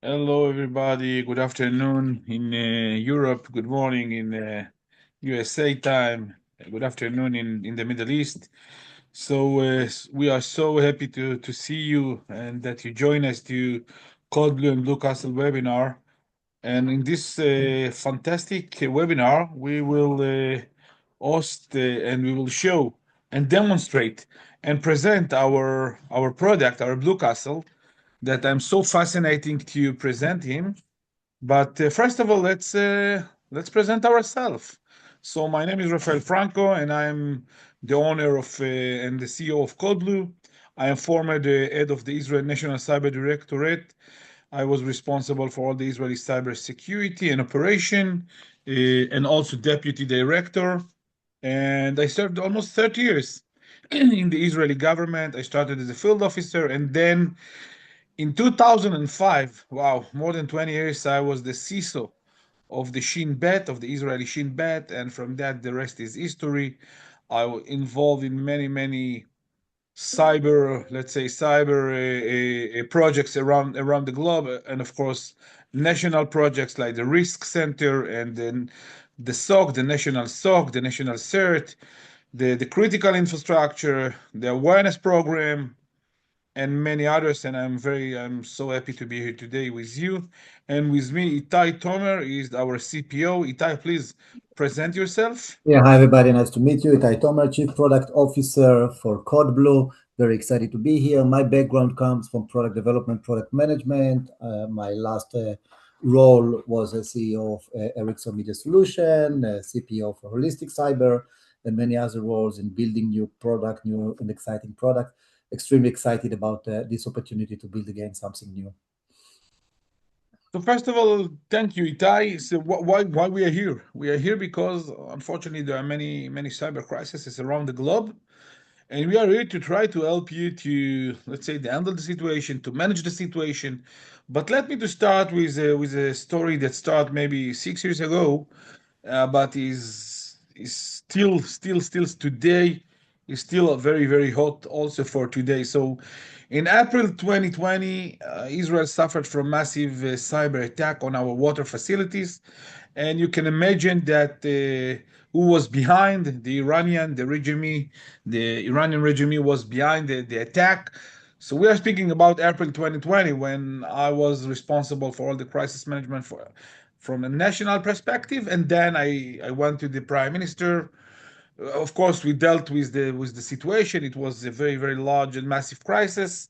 Hello, everybody. Good afternoon in Europe. Good morning in USA time. Good afternoon in the Middle East. So we are so happy to see you and that you join us to Code Blue and Blue Castle webinar. And in this fantastic webinar, we will host and we will show and demonstrate and present our product, our Blue Castle, that I'm so fascinating to present him. But first of all, let's present ourselves. So my name is Refael Franco, and I'm the owner of and the CEO of CodeBlue. I am former the head of the Israel National Cyber Directorate. I was responsible for all the Israeli cyber security and operation, and also deputy director. And I served almost 30 years in the Israeli government. I started as a field officer, and then in 2005, wow, more than 20 years, I was the CISO of the Shin Bet, of the Israeli Shin Bet, and from that, the rest is history. I was involved in many cyber, let's say, cyber projects around the globe, and of course, national projects like the Risk Center and then the SOC, the National SOC, the National CERT, the critical infrastructure, the awareness program, and many others. And I'm so happy to be here today with you. And with me, Itai Tomer is our CPO. Itai, please present yourself. Yeah, hi everybody. Nice to meet you. Itai Tomer, Chief Product Officer for CodeBlue. Very excited to be here. My background comes from product development, product management. My last role was as CEO of Ericsson Media Solution, CPO for Holistic Cyber, and many other roles in building new product, new and exciting product. Extremely excited about this opportunity to build again something new. So first of all, thank you, Itai. So why we are here? We are here because unfortunately there are many cyber crises around the globe, and we are here to try to help you to, let's say, to handle the situation, to manage the situation. But let me to start with a story that started maybe 6 years ago, but is still today is still very hot also for today. So in April 2020, Israel suffered from massive cyber attack on our water facilities, and you can imagine that who was behind the Iranian regime was behind the attack. So we are speaking about April 2020, when I was responsible for all the crisis management from a national perspective, and then I went to the prime minister. Of course, we dealt with the situation. It was a very large and massive crisis.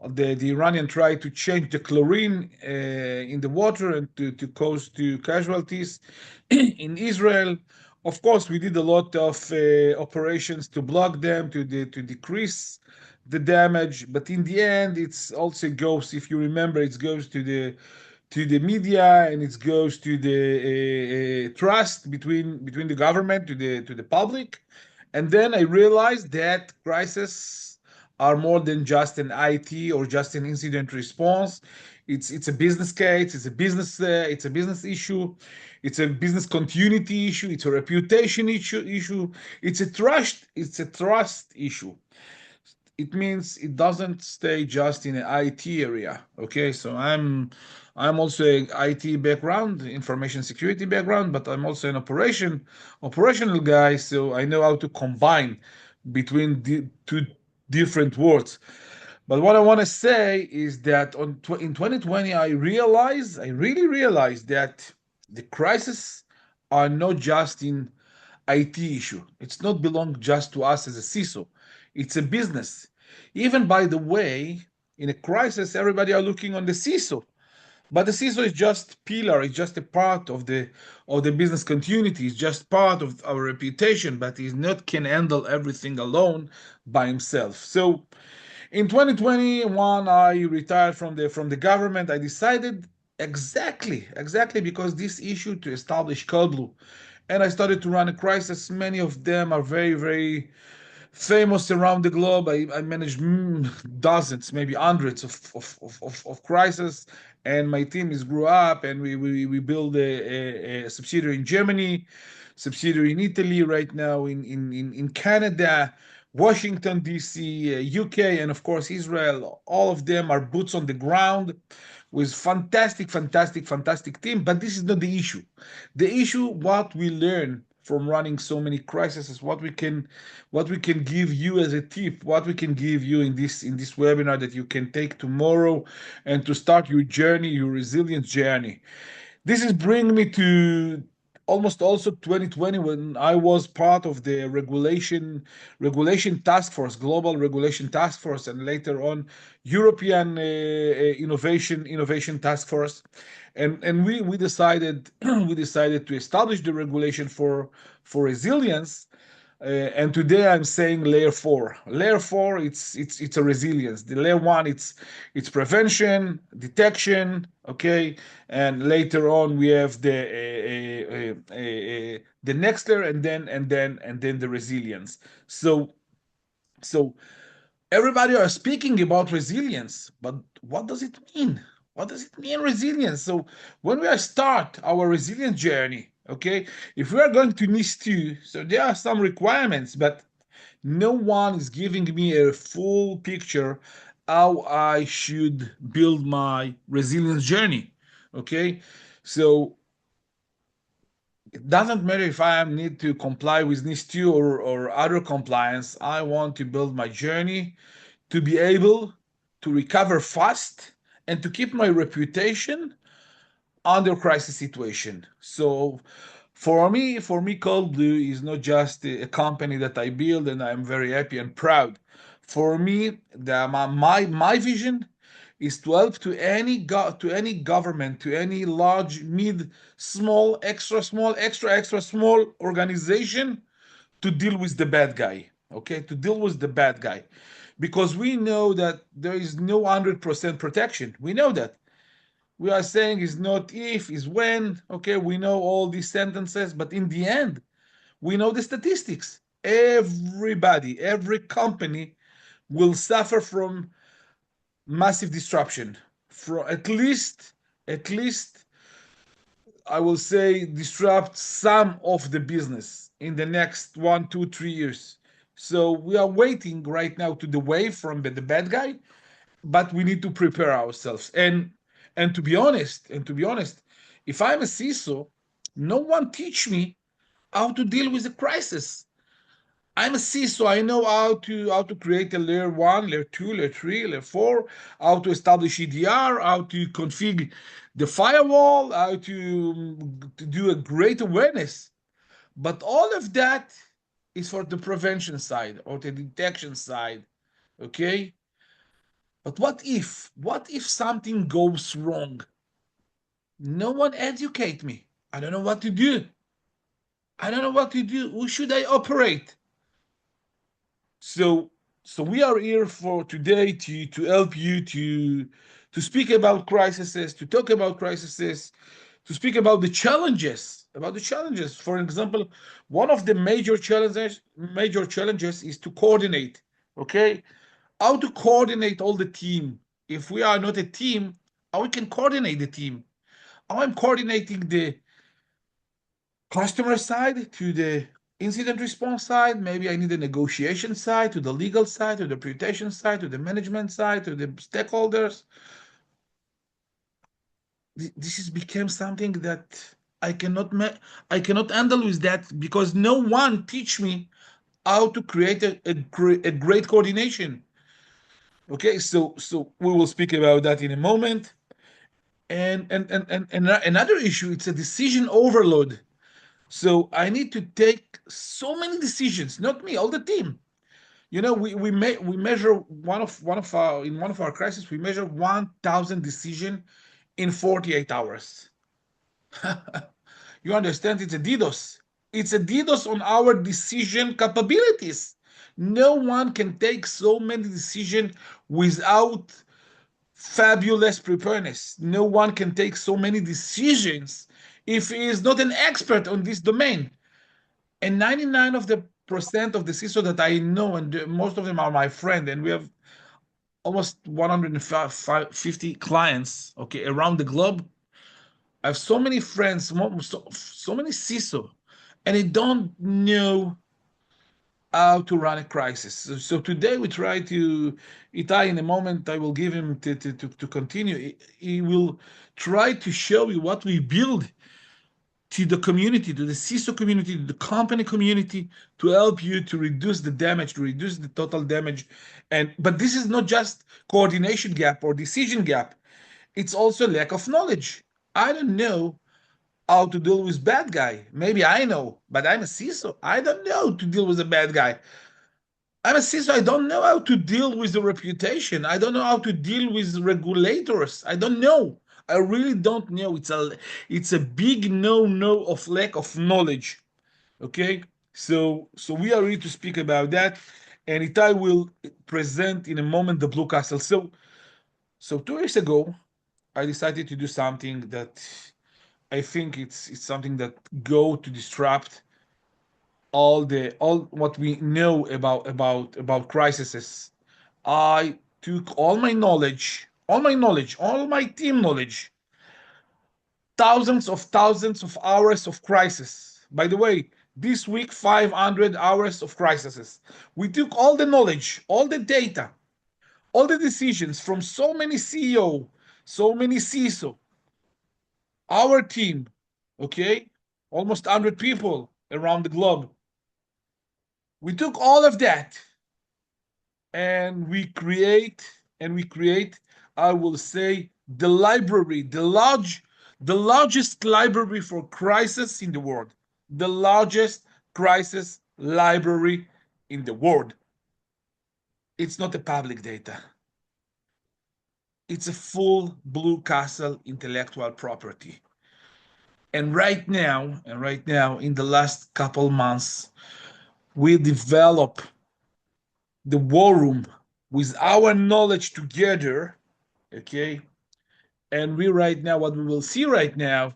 The Iranian tried to change the chlorine in the water and to cause two casualties in Israel. Of course, we did a lot of operations to block them, to decrease the damage. But in the end, it's also goes, if you remember, it goes to the media, and it goes to the trust between the government to the public. And then I realized that crises are more than just an IT or just an incident response. It's a business case. It's a business issue. It's a business continuity issue. It's a reputation issue. It's a trust issue. It means it doesn't stay just in an IT area. Okay, so I'm also a IT background, information security background, but I'm also an operational guy, so I know how to combine between the two different worlds. But what I want to say is that in 2020, I really realized that the crises are not just in IT issue. It's not belong just to us as a CISO. It's a business. Even by the way, in a crisis, everybody are looking on the CISO, but the CISO is just pillar. It's just a part of the business continuity. It's just part of our reputation, but he not can handle everything alone by himself. So in 2021, I retired from the government. I decided exactly because this issue to establish Code, and I started to run a crisis. Many of them are very famous around the globe. I managed dozens, maybe hundreds of crises, and my team is grew up, and we build a subsidiary in Germany, subsidiary in Italy, right now in Canada. Washington, D.C., UK, and of course Israel. All of them are boots on the ground with fantastic, fantastic, fantastic team. But this is not the issue. The issue, what we learn from running so many crises, what we can give you as a tip, what we can give you in this webinar that you can take tomorrow and to start your journey, your resilience journey. This is bringing me to almost also 2020 when I was part of the regulation task force, global regulation task force, and later on European innovation task force, and we decided we decided to establish the regulation for resilience. And today I'm saying layer four. Layer four, it's a resilience. The layer one, it's prevention, detection, okay, and later on we have the next layer, and then the resilience. So everybody are speaking about resilience, but what does it mean? What does it mean, resilience? So when we start our resilience journey, okay, if we are going to NIS2, so there are some requirements, but no one is giving me a full picture how I should build my resilience journey. Okay, so it doesn't matter if I need to comply with NIS2 or other compliance. I want to build my journey to be able to recover fast and to keep my reputation under crisis situation. So for me, Cold Blue is not just a company that I build and I'm very happy and proud. For me, my vision is to help to any government, to any large, mid, small, extra small organization to deal with the bad guy. Okay, to deal with the bad guy, because we know that there is no 100% protection. We know that we are saying is not if, is when. Okay, we know all these sentences, but in the end, we know the statistics. Everybody, every company will suffer from massive disruption. For at least, I will say, disrupt some of the business in the next 1, 2, 3 years. So we are waiting right now to the wave from the bad guy, but we need to prepare ourselves. And to be honest, if I'm a CISO, no one teach me how to deal with a crisis. I'm a CISO. I know how to create a layer one, layer two, layer three, layer four, how to establish EDR, how to configure the firewall, how to do a great awareness. But all of that is for the prevention side or the detection side. Okay? But what if? What if something goes wrong? No one educate me. I don't know what to do. I don't know what to do. Who should I operate? So so we are here for today to help you to speak about crises, to talk about crises, to speak about the challenges, about the challenges. For example, one of the major challenges is to coordinate. Okay, how to coordinate all the team. If we are not a team, how we can coordinate the team? How I'm coordinating the customer side to the incident response side. Maybe I need a negotiation side, to the legal side, to the reputation side, to the management side, to the stakeholders. This has become something that I cannot I cannot handle with that, because no one teach me how to create a great coordination. Okay, so we will speak about that in a moment. And another issue, it's a decision overload. So I need to take so many decisions, not me, all the team. We measure one of our crises, we measure 1,000 decision in 48 hours. You understand? It's a DDoS. It's a DDoS on our decision capabilities. No one can take so many decisions without fabulous preparedness. No one can take so many decisions if he is not an expert on this domain. And 99 of the percent of the CISO that I know, and most of them are my friend, and we have almost 150 clients, okay, around the globe. I have so many friends, so many CISO, and they don't know how to run a crisis. So today we try to, Itai, in a moment I will give him to continue. He will try to show you what we build to the community, to the CISO community, to the company community, to help you to reduce the damage, to reduce the total damage. But this is not just coordination gap or decision gap. It's also lack of knowledge. I don't know how to deal with bad guy. Maybe I know, but I'm a CISO. I don't know to deal with a bad guy. I'm a CISO. I don't know how to deal with the reputation. I don't know how to deal with regulators. I don't know. I really don't know. It's a big no of lack of knowledge. Okay, so we are ready to speak about that, and Itai will present in a moment the Blue Castle. So 2 years ago, I decided to do something that I think it's something that go to disrupt all what we know about crises. I took all my team knowledge, thousands of hours of crisis. By the way, this week 500 hours of crises. We took all the knowledge, all the data, all the decisions from so many CEO, so many CISO, our team, okay, almost 100 people around the globe. We took all of that and we create, I will say, the library, the largest library for crisis in the world, the largest crisis library in the world. It's not a public data. It's a full Blue Castle intellectual property. And right now, in the last couple months, we develop the war room with our knowledge together, okay? And we right now, what we will see right now,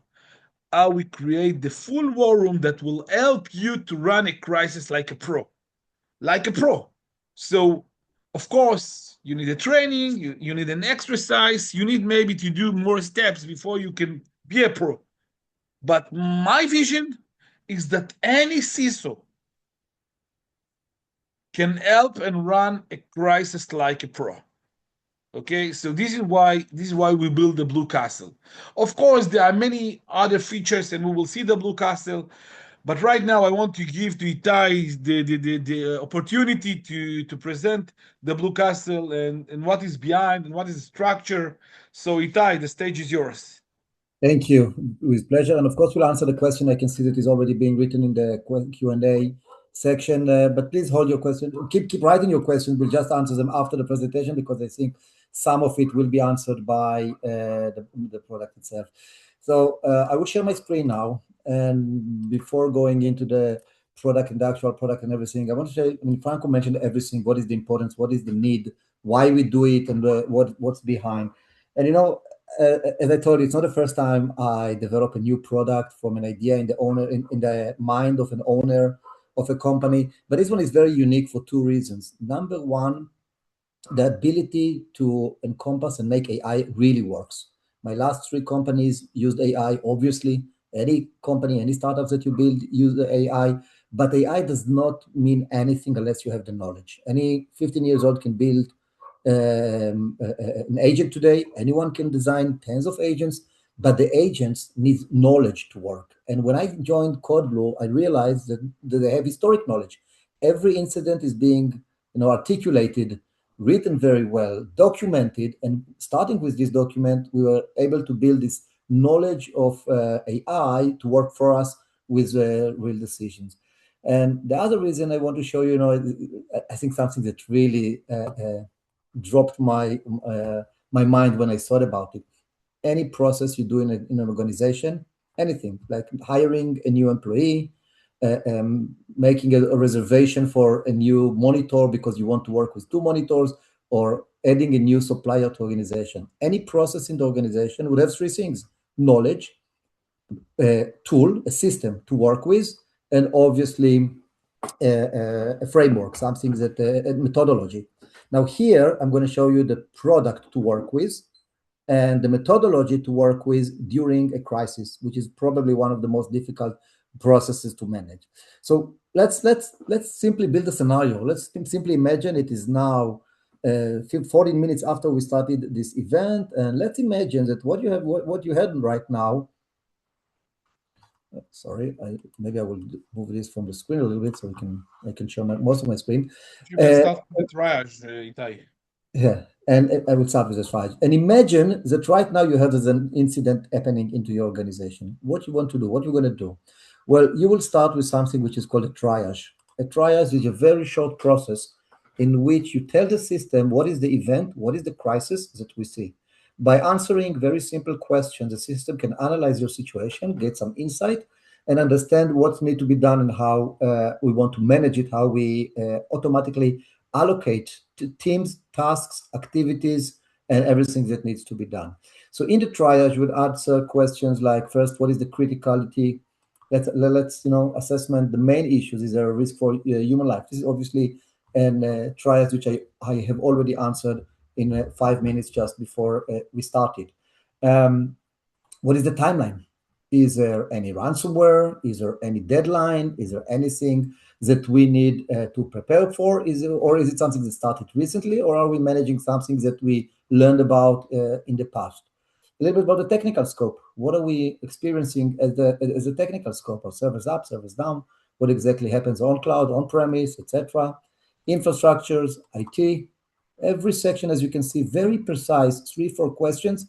how we create the full war room that will help you to run a crisis like a pro, like a pro. So, of course, you need a training, you need an exercise, you need maybe to do more steps before you can be a pro. But my vision is that any CISO can help and run a crisis like a pro. Okay, so this is why we build the Blue Castle. Of course, there are many other features, and we will see the Blue Castle. But right now, I want to give to Itai the opportunity to present the Blue Castle and what is behind and what is the structure. So Itai, the stage is yours. Thank you. With pleasure. And of course, we'll answer the question. I can see that is already being written in the Q&A section. But please hold your question. Keep writing your questions. We'll just answer them after the presentation because I think some of it will be answered by the product itself. So I will share my screen now. And before going into the product and the actual product and everything, I want to share, I mean, Franco mentioned everything. What is the importance? What is the need? Why we do it? And what's behind? And, as I told you, it's not the first time I develop a new product from an idea in the mind of an owner of a company. But this one is very unique for two reasons. Number one, the ability to encompass and make AI really works. My last three companies used AI, obviously. Any company, any startups that you build use the AI, but AI does not mean anything unless you have the knowledge. Any 15 years old can build an agent today. Anyone can design tens of agents, but the agents need knowledge to work. And when I joined CodeBlue, I realized that they have historic knowledge. Every incident is being articulated, written very well, documented, and starting with this document, we were able to build this knowledge of AI to work for us with real decisions. And the other reason I want to show you, I think something that really dropped my mind when I thought about it. Any process you do in an organization, anything like hiring a new employee, making a reservation for a new monitor because you want to work with two monitors, or adding a new supplier to organization. Any process in the organization would have three things: knowledge, a tool, a system to work with, and obviously a framework, something that a methodology. Now here, I'm going to show you the product to work with and the methodology to work with during a crisis, which is probably one of the most difficult processes to manage. So let's simply build a scenario. Let's simply imagine it is now 14 minutes after we started this event, and let's imagine that what you had right now. Sorry, maybe I will move this from the screen a little bit so I can show most of my screen. You can start with the triage, Itai. Yeah, and I will start with the slide. And imagine that right now you have an incident happening into your organization. What you want to do, what you're going to do? Well, you will start with something which is called a triage. A triage is a very short process in which you tell the system what is the event, what is the crisis that we see. By answering very simple questions, the system can analyze your situation, get some insight, and understand what needs to be done and how we want to manage it, how we automatically allocate to teams, tasks, activities, and everything that needs to be done. So in the triage, you would answer questions like, first, what is the criticality? Let's assessment the main issues. Is there a risk for human life? This is obviously an triage which I have already answered in 5 minutes just before we started. What is the timeline? Is there any ransomware? Is there any deadline? Is there anything that we need to prepare for? Or is it something that started recently? Or are we managing something that we learned about in the past? A little bit about the technical scope. What are we experiencing as a technical scope? Are servers up, servers down? What exactly happens on cloud, on premise, etc.? Infrastructures, IT. Every section, as you can see, very precise, 3-4 questions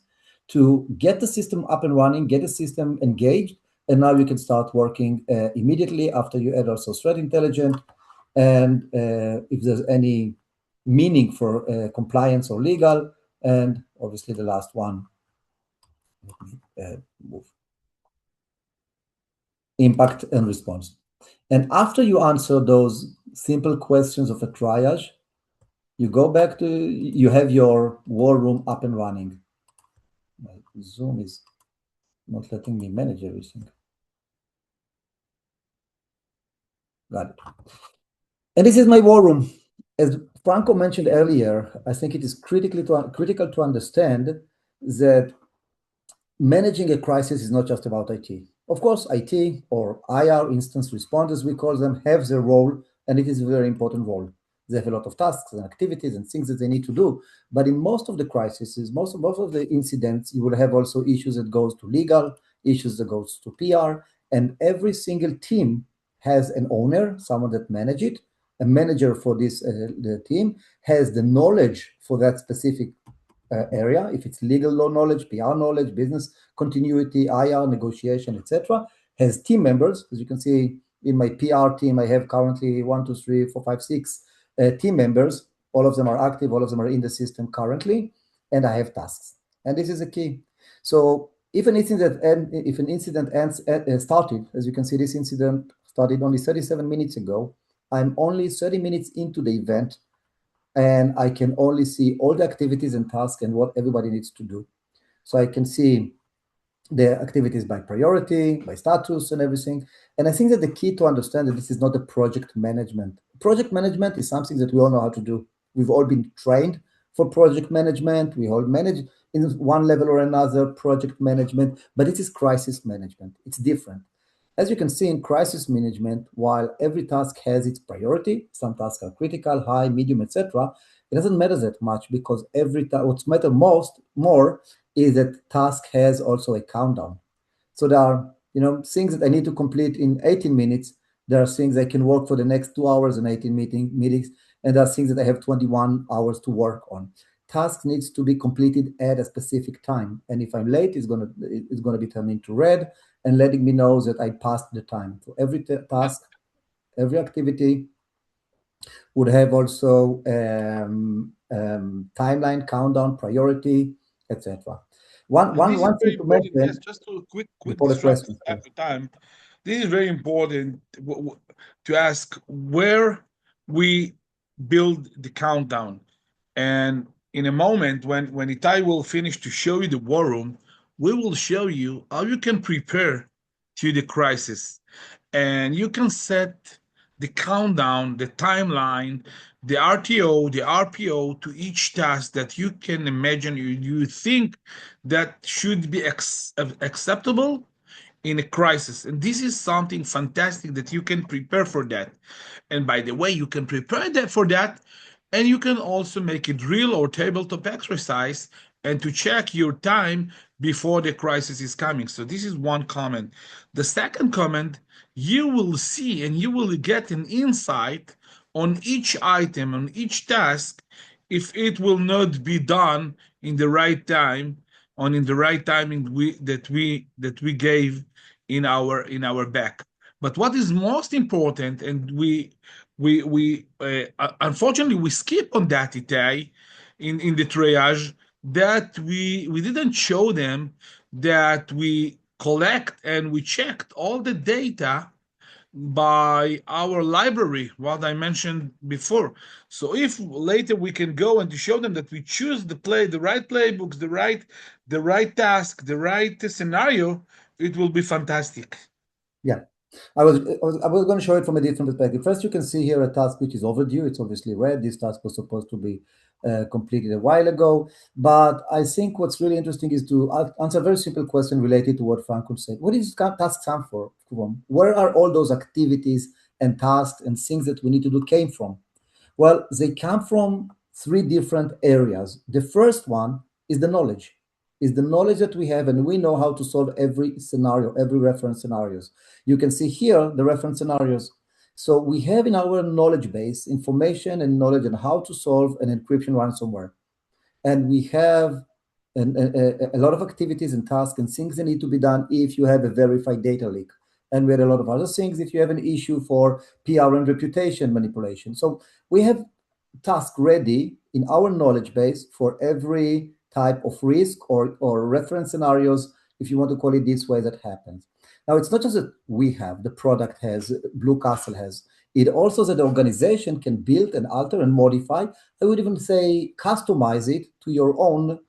to get the system up and running, get the system engaged, and now you can start working immediately after you add also threat intelligence. And if there's any meaning for compliance or legal, and obviously the last one, move. Impact and response. And after you answer those simple questions of a triage, you go back to, you have your war room up and running. My Zoom is not letting me manage everything. Got it. And this is my war room. As Franco mentioned earlier, I think it is critical to understand that managing a crisis is not just about IT. Of course, IT or IR, instance responders, we call them, have their role, and it is a very important role. They have a lot of tasks and activities and things that they need to do. But in most of the crises, most of the incidents, you will have also issues that goes to legal, issues that goes to PR, and every single team has an owner, someone that manage it. A manager for this the team has the knowledge for that specific area, if it's legal law knowledge, PR knowledge, business continuity, IR, negotiation, etc. Has team members. As you can see in my PR team, I have currently 1, 2, 3, 4, 5, 6 team members. All of them are active, all of them are in the system currently, and I have tasks. And this is a key. So if an incident started, as you can see, this incident started only 37 minutes ago. I'm only 30 minutes into the event, and I can only see all the activities and tasks and what everybody needs to do. So I can see the activities by priority, by status, and everything. And I think that the key to understand that this is not a project management. Project management is something that we all know how to do. We've all been trained for project management. We all manage in one level or another project management, but it is crisis management. It's different. As you can see in crisis management, while every task has its priority, some tasks are critical, high, medium, etc., it doesn't matter that much because what matters more is that task has also a countdown. So there are things that I need to complete in 18 minutes. There are things I can work for the next 2 hours and 18 meetings, and there are things that I have 21 hours to work on. Task needs to be completed at a specific time, and if I'm late, it's gonna be turned into red and letting me know that I passed the time. So every task, every activity would have also timeline, countdown, priority, etc. One This is very thing to important. mention Yes, just to quick before the distract questions, please. after time. This is very important to ask where we build the countdown. And in a moment, when Itai will finish to show you the war room, we will show you how you can prepare to the crisis, and you can set the countdown, the timeline, the RTO, the RPO to each task that you can imagine you think that should be acceptable. in a crisis. And this is something fantastic that you can prepare for that. And by the way, you can prepare that for that, and you can also make a drill or tabletop exercise and to check your time before the crisis is coming. So this is one comment. The second comment, you will see and you will get an insight on each item, on each task, if it will not be done in the right time, on in the right timing that we gave in our back. But what is most important, and we unfortunately we skip on that, Itai, in the triage, that we didn't show them that we collect and we checked all the data by our library, what I mentioned before. So if later we can go and to show them that we choose the right playbooks, the right task, the right scenario, it will be fantastic. Yeah. I was going to show it from a different perspective. First, you can see here a task which is overdue. It's obviously red. This task was supposed to be completed a while ago. But I think what's really interesting is to answer a very simple question related to what Franco said. What is task come from? Where are all those activities and tasks and things that we need to do came from? Well, they come from three different areas. The first one is the knowledge, is the knowledge that we have, and we know how to solve every scenario, every reference scenarios. You can see here the reference scenarios. So we have in our knowledge base information and knowledge on how to solve an encryption ransomware. And we have a lot of activities and tasks and things that need to be done if you have a verified data leak. And we had a lot of other things if you have an issue for PR and reputation manipulation. So we have tasks ready in our knowledge base for every type of risk or reference scenarios, if you want to call it this way, that happens. Now, it's not just that we have, the product has, Blue Castle has. It also that the organization can build and alter and modify. I would even say customize it to your own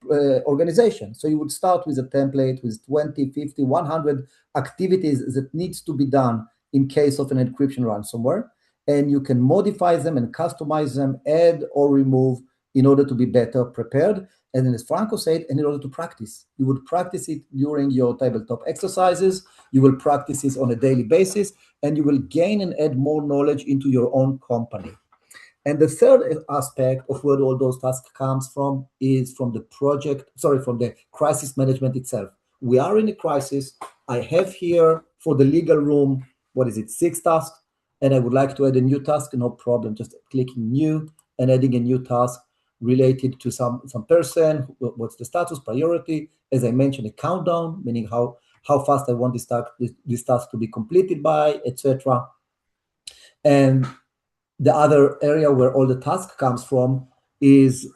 organization. So you would start with a template with 20, 50, 100 activities that needs to be done in case of an encryption ransomware. And you can modify them and customize them, add or remove in order to be better prepared. And then as Franco said, and in order to practice, you would practice it during your tabletop exercises. You will practice this on a daily basis, and you will gain and add more knowledge into your own company. And the third aspect of where all those tasks comes from is from the from the crisis management itself. We are in a crisis. I have here for the legal room, 6 tasks, and I would like to add a new task, no problem, just clicking new and adding a new task related to some person, what's the status, priority, as I mentioned, a countdown, meaning how fast I want this task to be completed by, etc. And the other area where all the task comes from is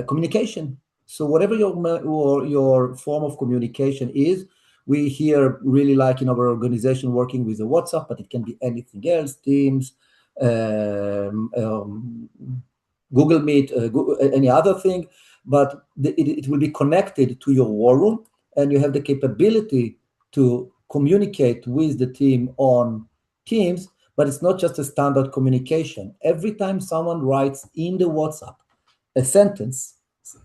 communication. So whatever your form of communication is, we here really like in our organization working with the WhatsApp, but it can be anything else, Teams, Google Meet, any other thing, but it will be connected to your war room, and you have the capability to communicate with the team on Teams, but it's not just a standard communication. Every time someone writes in the WhatsApp a sentence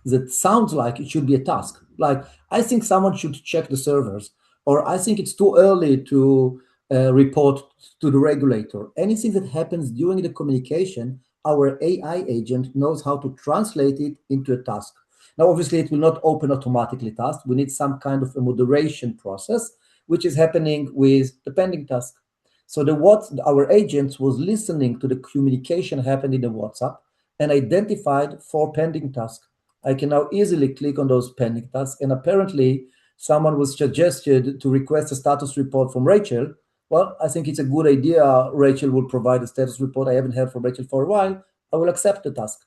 that sounds like it should be a task, like, I think someone should check the servers, or I think it's too early to report to the regulator. Anything that happens during the communication, our AI agent knows how to translate it into a task. Now, obviously, it will not open automatically tasks. We need some kind of a moderation process, which is happening with the pending task. So our agent was listening to the communication happened in the WhatsApp and identified 4 pending tasks. I can now easily click on those pending tasks, and apparently someone was suggested to request a status report from Rachel. Well, I think it's a good idea. Rachel will provide a status report. I haven't heard from Rachel for a while. I will accept the task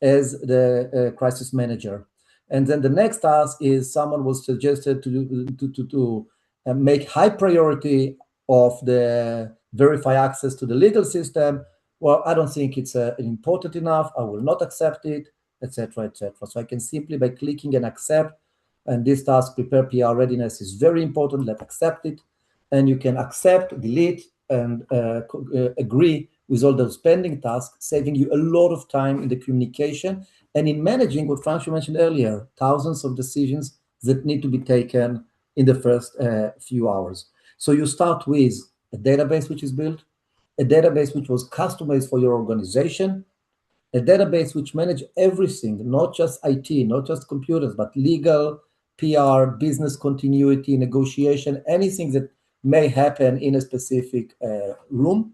as the crisis manager. And then the next task is someone was suggested to make high priority of the verify access to the legal system. Well, I don't think it's important enough. I will not accept it, etc., etc. So I can simply, by clicking and accept, and this task, prepare PR readiness, is very important. Let's accept it. And you can accept, delete, and agree with all those pending tasks, saving you a lot of time in the communication and in managing what Franco mentioned earlier, thousands of decisions that need to be taken in the first few hours. So you start with a database which is built, a database which was customized for your organization, a database which manage everything, not just IT, not just computers, but legal, PR, business continuity, negotiation, anything that may happen in a specific room.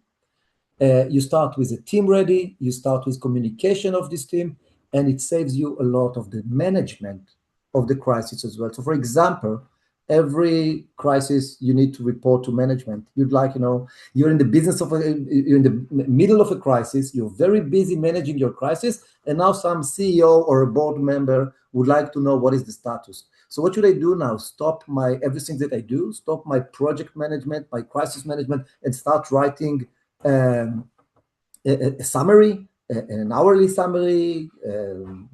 You start with a team ready, you start with communication of this team, and it saves you a lot of the management of the crisis as well. So, for example, every crisis you need to report to management. You'd like, you're in the business of, you're in the middle of a crisis, you're very busy managing your crisis, and now some CEO or a board member would like to know what is the status. So what should I do now? Stop my everything that I do, stop my project management, my crisis management, and start writing um, a summary, an hourly summary,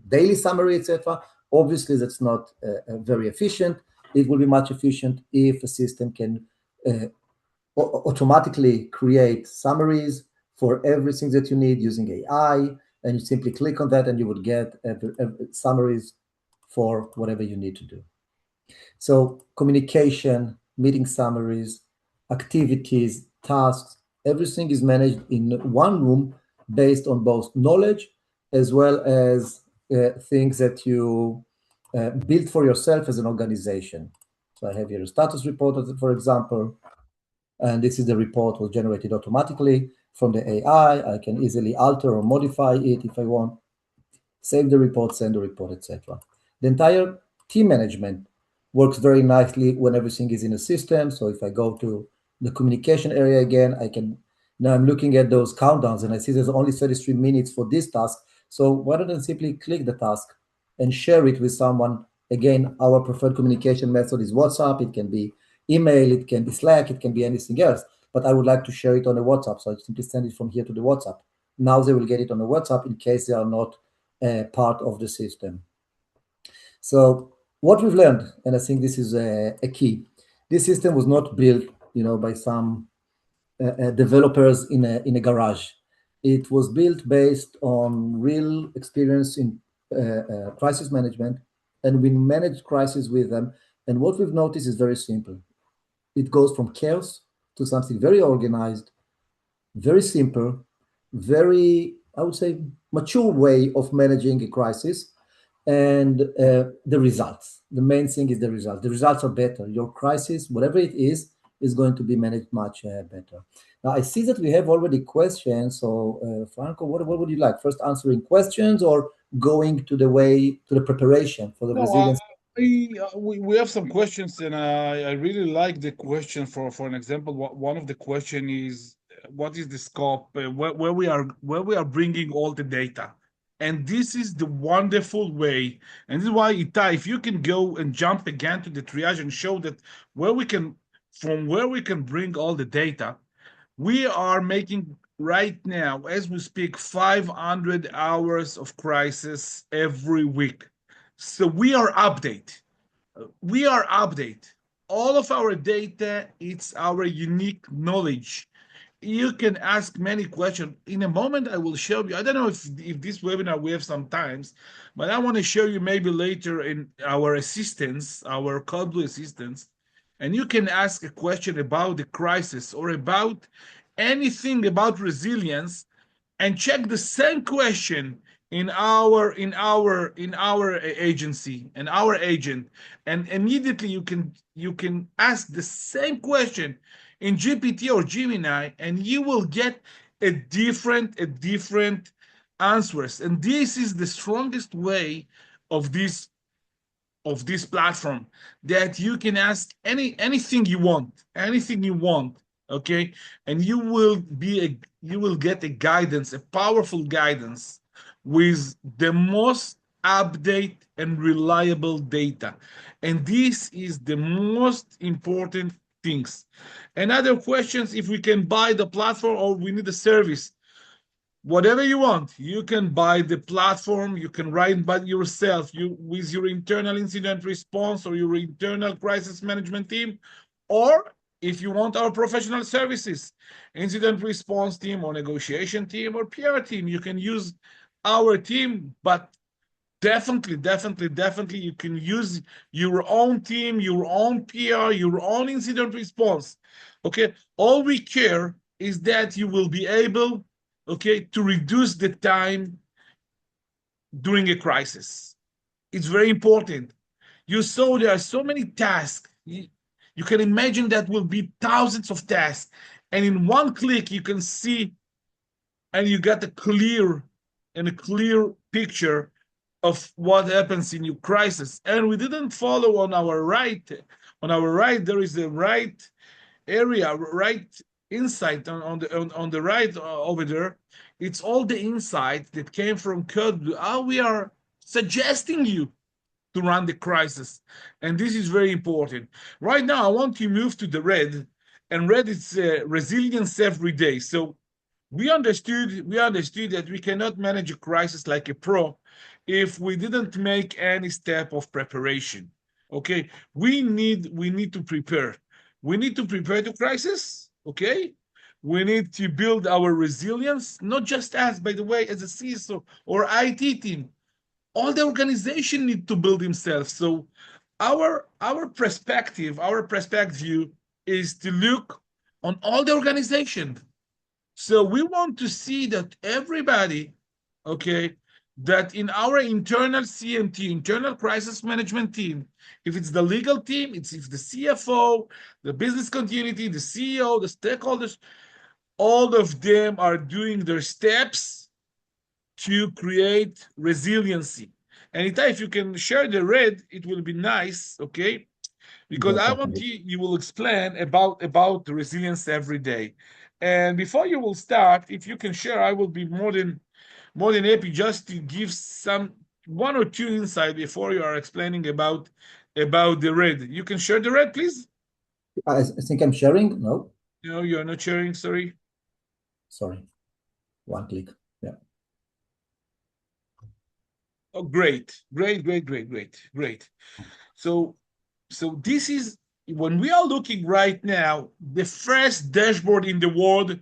daily summary, etc. Obviously, that's not very efficient. It will be much efficient if a system can automatically create summaries for everything that you need using AI, and you simply click on that and you would get summaries for whatever you need to do. So communication, meeting summaries, activities, tasks, everything is managed in one room based on both knowledge as well as things that you build for yourself as an organization. So I have here a status report, for example, and this is the report was generated automatically from the AI. I can easily alter or modify it if I want, save the report, send the report, etc. The entire team management works very nicely when everything is in a system. So if I go to the communication area again, now I'm looking at those countdowns and I see there's only 33 minutes for this task. So why don't I simply click the task and share it with someone? Again, our preferred communication method is WhatsApp. It can be email, it can be Slack, it can be anything else. But I would like to share it on a WhatsApp. So I simply send it from here to the WhatsApp. Now they will get it on a WhatsApp in case they are not part of the system. So what we've learned, and I think this is a key, this system was not built, by some developers in a garage. It was built based on real experience in crisis management, and we managed crisis with them. And what we've noticed is very simple. It goes from chaos to something very organized, very simple, very, I would say, mature way of managing a crisis. And the results. The main thing is the results. The results are better. Your crisis, whatever it is going to be managed much better. Now, I see that we have already questions. So, Franco, what would you like? First answering questions or going to the preparation for the No, resilience? we have some questions, and I really like the question. For an example, one of the question is, what is the scope, where we are bringing all the data, and this is the wonderful way, and this is why, Itai, if you can go and jump again to the triage and show that where we can bring all the data. We are making right now, as we speak, 500 hours of crisis every week. So we are update. We are update. All of our data, it's our unique knowledge. You can ask many questions. In a moment, I will show you. I don't know if this webinar we have some times, but I want to show you maybe later in our assistants, our CodeBlue assistants, and you can ask a question about the crisis or about anything about resilience, and check the same question in our agency and our agent, and immediately you can ask the same question in GPT or Gemini, and you will get a different answers. And this is the strongest way of this platform, that you can ask anything you want, okay, and you will get a guidance, a powerful guidance, with the most update and reliable data. And this is the most important things. And other questions, if we can buy the platform or we need a service, whatever you want, you can buy the platform, you can write by yourself, you with your internal incident response or your internal crisis management team, or if you want our professional services, incident response team or negotiation team or PR team, you can use our team. But Definitely, you can use your own team, your own PR, your own incident response. Okay, all we care is that you will be able, okay, to reduce the time during a crisis. It's very important. You saw there are so many tasks. You can imagine that will be thousands of tasks, and in one click you can see and you get a clear picture of what happens in your crisis. And we didn't follow on our right. On our right, there is a right area, right insight on the right over there. It's all the insight that came from code. How we are suggesting you to run the crisis, and this is very important. Right now, I want to move to the red, and red is resilience every day. So we understood that we cannot manage a crisis like a pro if we didn't make any step of preparation. Okay, we need to prepare. We need to prepare to crisis. Okay, we need to build our resilience, not just us, by the way, as a CISO or IT team. All the organization need to build themselves. So our perspective view is to look on all the organization. So we want to see that everybody, okay, that in our internal CMT, internal crisis management team, if it's the legal team, it's if the CFO, the business continuity, the CEO, the stakeholders, all of them are doing their steps to create resiliency. And Itai, if you can share the red, it will be nice, okay? Because I want Definitely. you will explain about the resilience every day. And before you will start, if you can share, I will be more than happy just to give some one or two insight before you are explaining about the red. You can share the red, please. I think I'm sharing. No, No, you are not sharing. Sorry. sorry. One click. Yeah. Oh, great. So this is when we are looking right now, the first dashboard in the world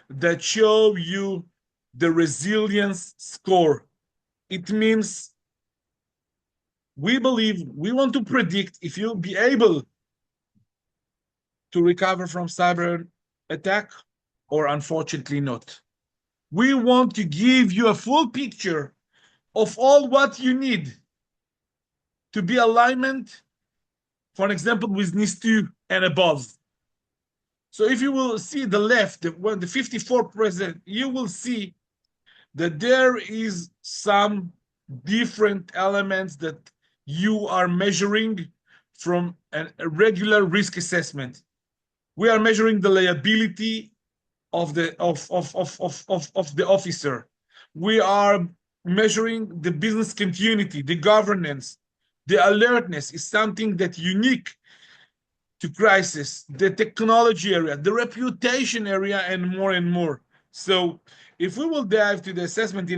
that show you the resilience score. It means we want to predict if you'll be able to recover from cyber attack or unfortunately not. We want to give you a full picture of all what you need to be alignment, for an example, with NIS2 and above. So if you will see the left, the 54%, you will see that there is some different elements that you are measuring from a regular risk assessment. We are measuring the liability of the officer. We are measuring the business continuity, the governance, the alertness is something that unique to crisis, the technology area, the reputation area, and more and more. So if we will dive to the assessment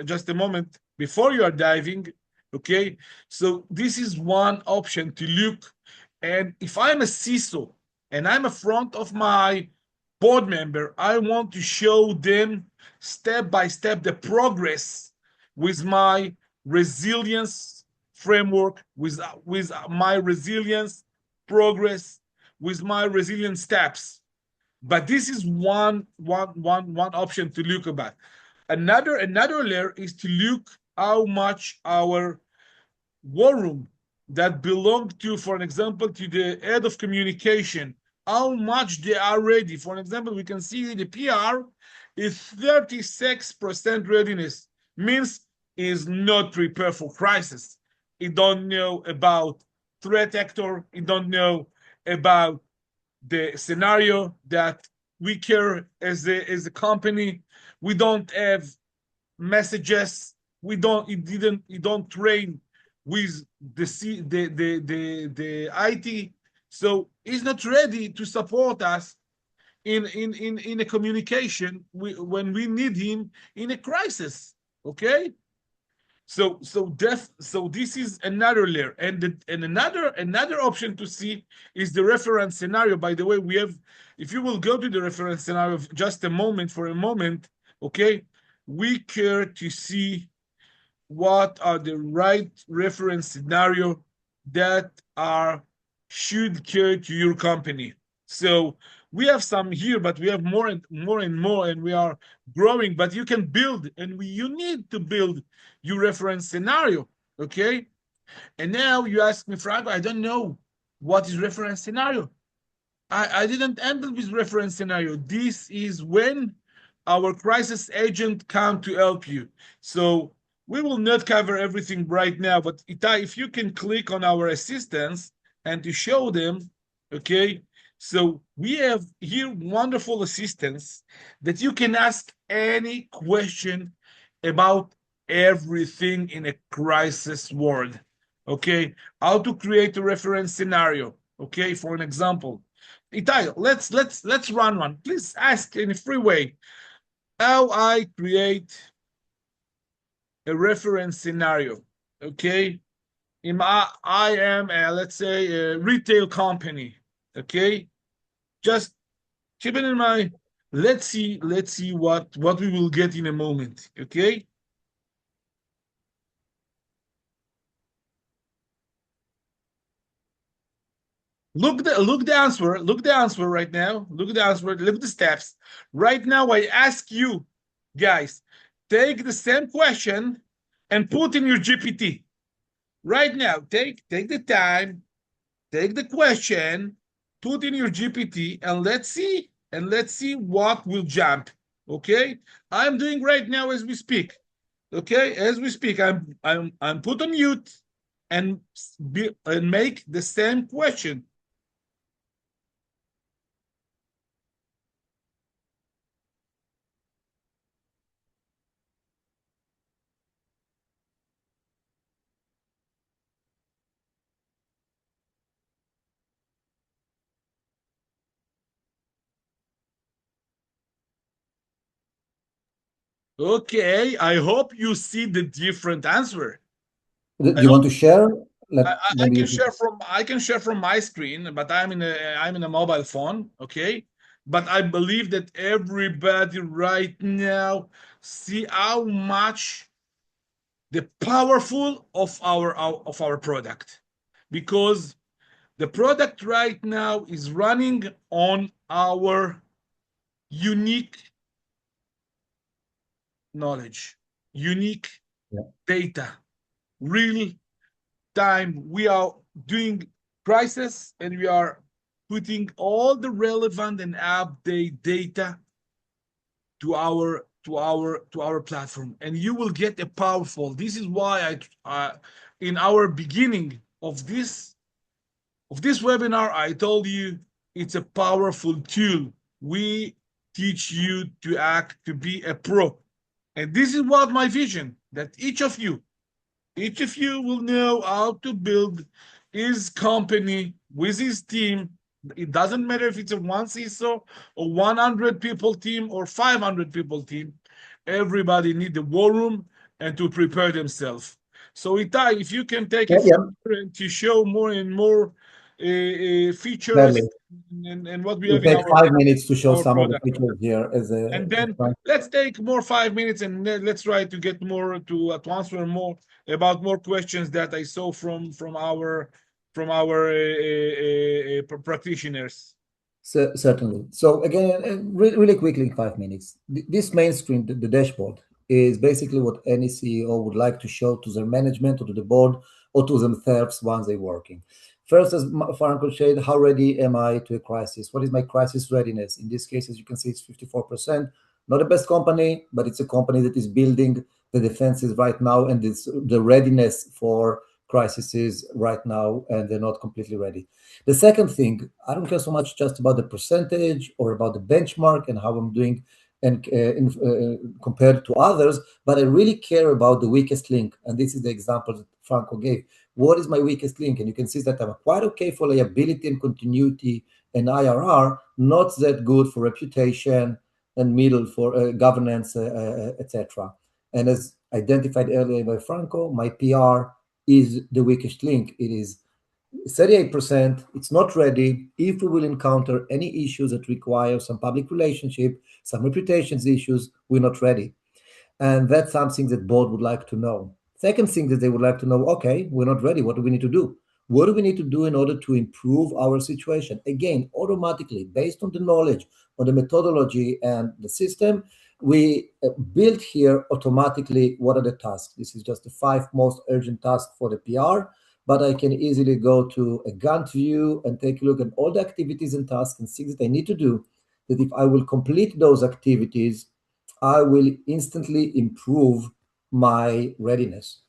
just a moment before you are diving, okay? So this is one option to look. And if I'm a CISO and I'm in front of my board member, I want to show them step by step the progress with my resilience framework, with my resilience progress, with my resilient steps. But this is one option to look about. Another layer is to look how much our war room that belong to, for an example, to the head of communication, how much they are ready. For an example, we can see the PR is 36% readiness, means is not prepared for crisis. It don't know about threat actor. It don't know about the scenario that we care as a company. We don't have messages. You don't train with the IT, so he's not ready to support us in a communication when we need him in a crisis. Okay, so this is another layer, and another option to see is the reference scenario. By the way, we have, if you will go to the reference scenario just a moment, okay, we care to see what are the right reference scenario that are should care to your company. So we have some here, but we have more and more and more, and we are growing. But you can build, and you need to build your reference scenario. Okay. And now you ask me, Franco, I don't know what is reference scenario. I didn't handle with reference scenario. This is when our crisis agent come to help you. So we will not cover everything right now, but Itai, if you can click on our assistants and to show them, okay? So we have here wonderful assistants that you can ask any question about everything in a crisis world, okay? How to create a reference scenario, okay? For an example, Itai, let's run one. Please ask in a free way how I create a reference scenario. Okay, I am let's say a retail company. Okay, just keep it in mind. Let's see what we will get in a moment. Okay. Look the answer right now. Look at the answer. Look at the steps. Right now, I ask you, guys, take the same question and put in your GPT. Right now, take the time, take the question, put in your GPT, and let's see what will jump. Okay, I'm doing right now as we speak. Okay, as we speak, I'm put on mute and and make the same question. Okay, I hope you see the different answer. Do I you want hope to share? I Maybe can you share from my screen, but I'm in a mobile phone, okay? But I believe that everybody right now see how much the powerful of our product, because the product right now is running on our unique knowledge, unique yeah. data, real time. We are doing crisis, and we are putting all the relevant and update data to our platform, and you will get a powerful. This is why in our beginning of this webinar, I told you it's a powerful tool. We teach you to act, to be a pro, and this is what my vision, that each of you will know how to build his company with his team. It doesn't matter if it's a one CISO or 100 people team or 500 people team. Everybody need the war room and to prepare themselves. So Itai, if you can take a Yeah, few yeah, to show more and more features gladly. and what we We'll have in take our 5 minutes to show our some of the product. features here as And a then let's take more 5 minutes, and let's try to get more to answer more about more questions that I saw from our practitioners. Certainly. So again, really quickly, in 5 minutes, this main screen, the dashboard, is basically what any CEO would like to show to their management or to the board or to themselves once they're working. First, as Franco said, how ready am I to a crisis? What is my crisis readiness? In this case, as you can see, it's 54%. Not the best company, but it's a company that is building the defenses right now, and it's the readiness for crises right now, and they're not completely ready. The second thing, I don't care so much just about the percentage or about the benchmark and how I'm doing and compared to others, but I really care about the weakest link. And this is the example that Franco gave. What is my weakest link? And you can see that I'm quite okay for liability and continuity and IRR, not that good for reputation and middle for governance, etc. And as identified earlier by Franco, my PR is the weakest link. It is 38%. It's not ready. If we will encounter any issues that require some public relationship, some reputations issues, we're not ready. And that's something that board would like to know. Second thing that they would like to know, okay, we're not ready. What do we need to do? What do we need to do in order to improve our situation? Again, automatically, based on the knowledge, on the methodology and the system, we build here automatically what are the tasks. This is just the 5 most urgent tasks for the PR, but I can easily go to a Gantt view and take a look at all the activities and tasks and things that I need to do, that if I will complete those activities, I will instantly improve my readiness.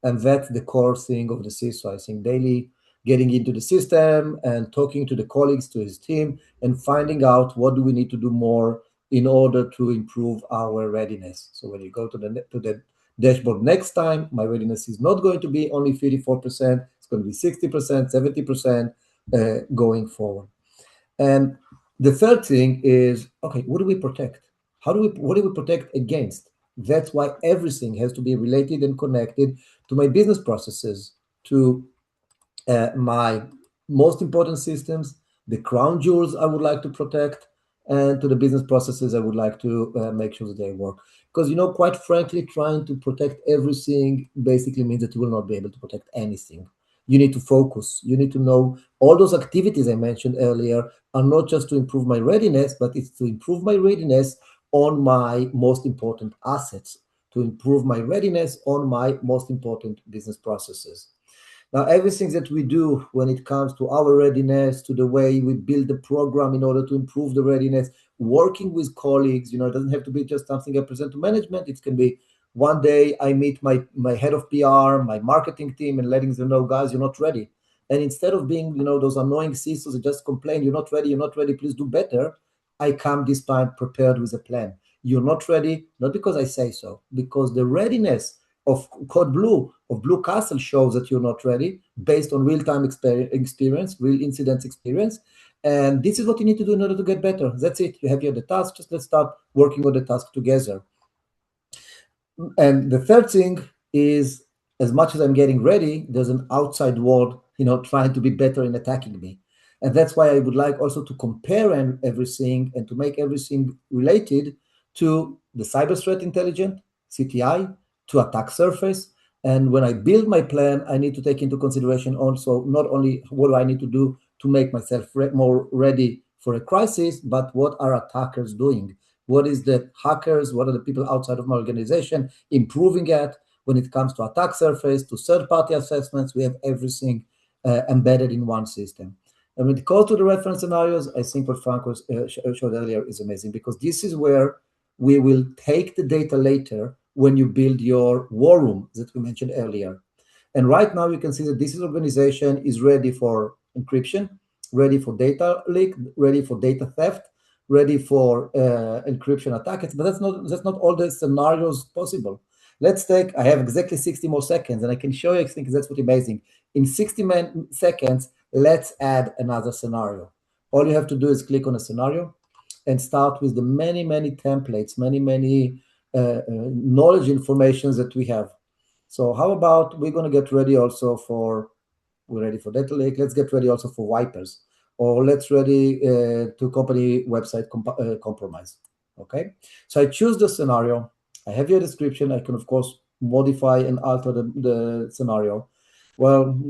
And that's the core thing of the CISO. I think daily getting into the system and talking to the colleagues, to his team, and finding out what do we need to do more in order to improve our readiness. So when you go to the dashboard next time, my readiness is not going to be only 54%, it's going to be 60%, 70% going forward. And the third thing is, okay, what do we protect? What do we protect against? That's why everything has to be related and connected to my business processes, to my most important systems, the crown jewels I would like to protect, and to the business processes I would like to make sure that they work. Because, quite frankly, trying to protect everything basically means that you will not be able to protect anything. You need to focus. You need to know all those activities I mentioned earlier are not just to improve my readiness, but it's to improve my readiness on my most important assets, to improve my readiness on my most important business processes. Now, everything that we do when it comes to our readiness, to the way we build the program in order to improve the readiness, working with colleagues, it doesn't have to be just something I present to management. It can be one day I meet my head of PR, my marketing team, and letting them know, guys, you're not ready. And instead of being, those annoying CISOs that just complain, you're not ready, please do better. I come this time prepared with a plan. You're not ready, not because I say so, because the readiness of Code Blue, of Blue Castle, shows that you're not ready based on real-time experience, real incidents experience. And this is what you need to do in order to get better. That's it. You have here the task. Just let's start working on the task together. And the third thing is, as much as I'm getting ready, there's an outside world, trying to be better in attacking me. And that's why I would like also to compare everything and to make everything related to the cyber threat intelligence, CTI, to attack surface. And when I build my plan, I need to take into consideration also not only what do I need to do to make myself more ready for a crisis, but what are attackers doing? What is the hackers? What are the people outside of my organization improving at? When it comes to attack surface, to third-party assessments, we have everything embedded in one system. And when it comes to the reference scenarios, I think what Franco showed earlier is amazing, because this is where we will take the data later when you build your war room that we mentioned earlier. And right now you can see that this organization is ready for encryption, ready for data leak, ready for data theft, ready for encryption attacks, but that's not all the scenarios possible. Let's take, I have exactly 60 more seconds, and I can show you, I think that's what amazing. In 60 seconds, let's add another scenario. All you have to do is click on a scenario and start with the many templates, many knowledge informations that we have. So how about we're going to get ready also for, we're ready for data lake, let's get ready also for wipers, or let's ready to company website compromise. Okay, so I choose the scenario. I have your description. I can of course modify and alter the scenario. Well,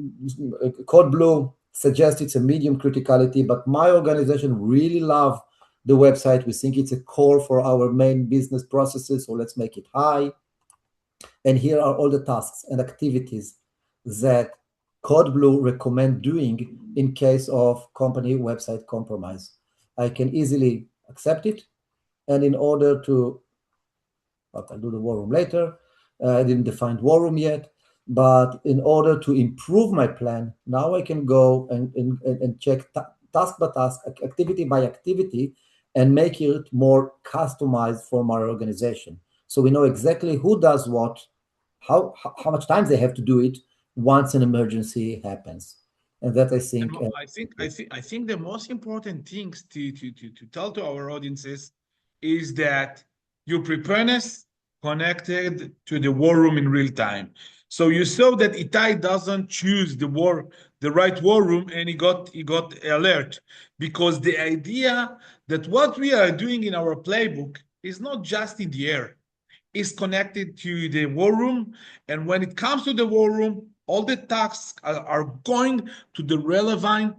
Code Blue suggests it's a medium criticality, but my organization really love the website. We think it's a core for our main business processes, so let's make it high. And here are all the tasks and activities that Code Blue recommend doing in case of company website compromise. I can easily accept it. And in order to, I'll do the war room later. I didn't define war room yet, but in order to improve my plan, now I can go and check task by task, activity by activity, and make it more customized for my organization. So we know exactly who does what, how much time they have to do it once an emergency happens. And that I think. I think the most important things to tell to our audiences is that your preparedness connected to the war room in real time. So you saw that Itai doesn't choose the right war room, and he got alert, because the idea that what we are doing in our playbook is not just in the air. is connected to the war room. And when it comes to the war room, all the tasks are going to the relevant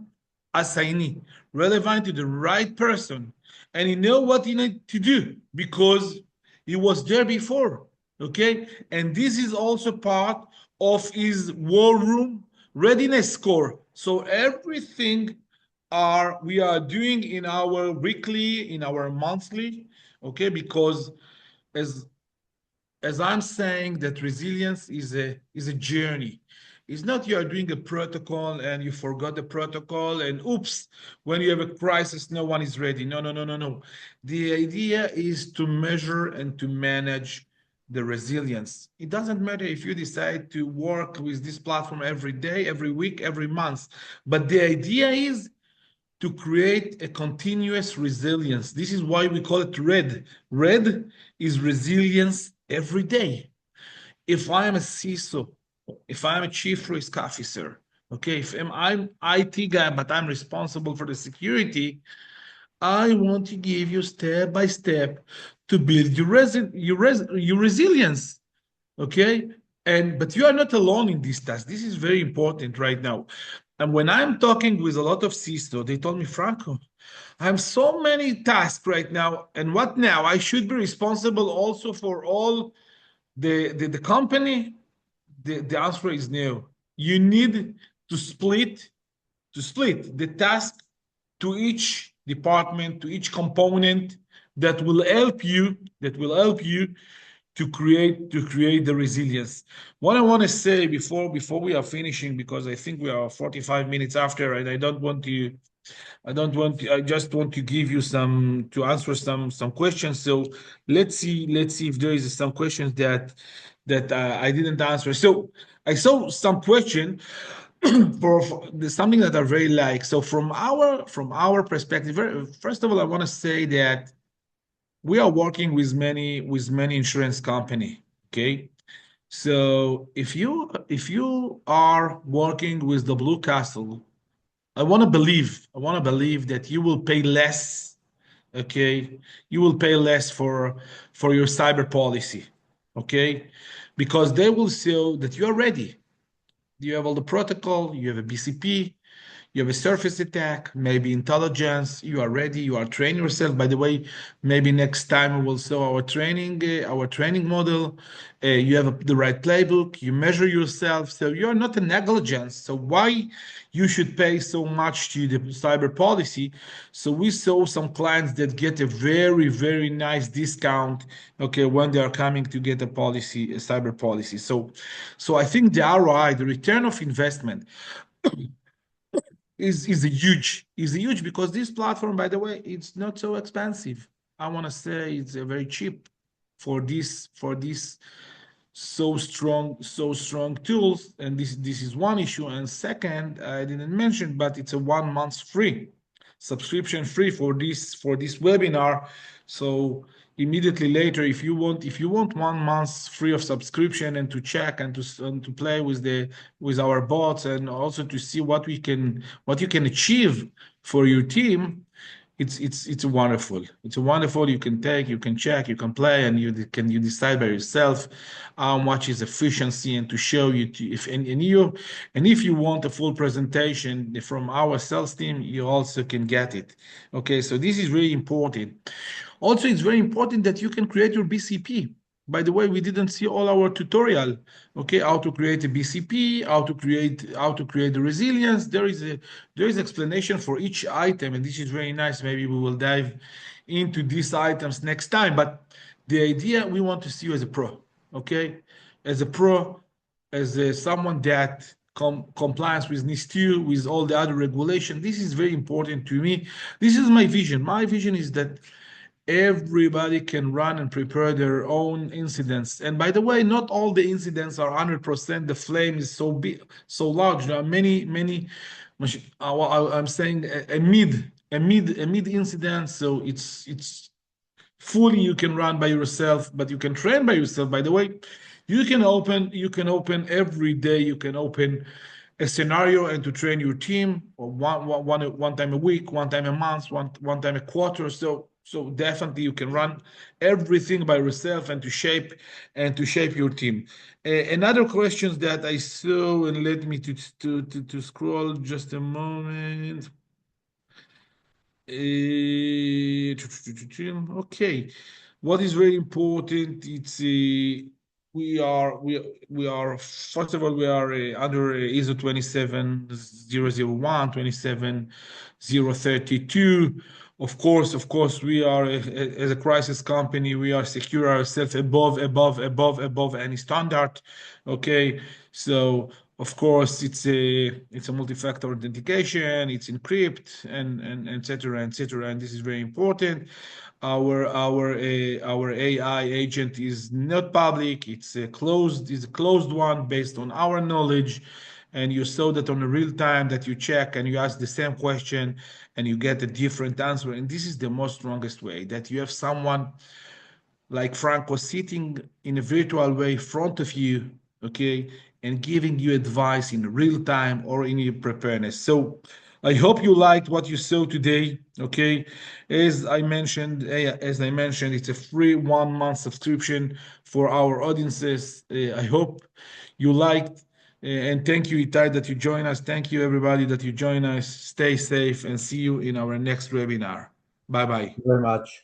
assignee, relevant to the right person. And you know what you need to do because he was there before. Okay. And this is also part of his war room readiness score. So everything we are doing in our weekly, in our monthly, okay, because as I'm saying that resilience is a journey. It's not you are doing a protocol and you forgot the protocol and oops, when you have a crisis, no one is ready. No, no, no, no, no. The idea is to measure and to manage the resilience. It doesn't matter if you decide to work with this platform every day, every week, every month, but the idea is to create a continuous resilience. This is why we call it RED. RED is resilience every day. If I am a CISO, if I'm a chief risk officer, okay, if I'm IT guy, but I'm responsible for the security, I want to give you step by step to build your resilience, okay? But you are not alone in this task. This is very important right now. And when I'm talking with a lot of CISO, they told me, Franco, I have so many tasks right now. And what now? I should be responsible also for all the company? The answer is no. You need to split the task to each department, to each component that will help you, to create the resilience. What I want to say before we are finishing, because I think we are 45 minutes after, and I just want to give you to answer some questions. So let's see if there is some questions that I didn't answer. So I saw some question for something that I very like. So from our perspective, first of all, I want to say that we are working with many insurance company. Okay, so if you are working with the Blue Castle, I want to believe that you will pay less. Okay, you will pay less for your cyber policy. Okay, because they will show that you are ready. You have all the protocol, you have a BCP, you have a surface attack, maybe intelligence, you are ready, you are training yourself. By the way, maybe next time we will show our training model. You have the right playbook, you measure yourself, so you're not a negligence. So why you should pay so much to the cyber policy? So we saw some clients that get a very, very nice discount, okay, when they are coming to get a cyber policy. So I think the ROI, the return of investment, is huge because this platform, by the way, it's not so expensive. I want to say it's very cheap for this so strong tools. And this is one issue. And second, I didn't mention, but it's a 1 month free subscription free for this webinar. So immediately later, if you want 1 month free of subscription and to check and to play with our bots and also to see what you can achieve for your team, it's wonderful. It's wonderful. You can take, you can check, you can play, and you decide by yourself how much is efficiency, and to show you if you want a full presentation from our sales team, you also can get it. Okay, so this is really important. Also, it's very important that you can create your BCP. By the way, we didn't see all our tutorial. Okay, how to create a BCP, how to create the resilience. There is explanation for each item, and this is very nice. Maybe we will dive into these items next time. But the idea, we want to see you as a pro. Okay, as a pro, as someone that complies with NIS2, with all the other regulation. This is very important to me. This is my vision. My vision is that everybody can run and prepare their own incidents. And by the way, not all the incidents are 100%. The flame is so big, so large. There are many. I'm saying a mid incident. So it's fully you can run by yourself, but you can train by yourself. By the way, you can open every day. You can open a scenario and to train your team, or one time a week, one time a month, one time a quarter. So So definitely you can run everything by yourself and to shape your team. Another questions that I saw, and let me to scroll just a moment. Okay, what is very important? It's we are first of all we are under ISO 27001, 27032. Of course, we are as a crisis company. We are secure ourselves above any standard. Okay, so of course, it's a multi-factor authentication, it's encrypt, and et cetera, et cetera. And this is very important. Our AI agent is not public. It's a closed one based on our knowledge. And you saw that on a real time that you check and you ask the same question and you get a different answer. And this is the most strongest way that you have someone like Franco sitting in a virtual way in front of you, okay, and giving you advice in real time or in your preparedness. So I hope you liked what you saw today, okay. As I mentioned, it's a free 1 month subscription for our audiences. I hope you liked. And thank you, Itai, that you join us. Thank you, everybody, that you join us. Stay safe and see you in our next webinar. Bye bye. Very much.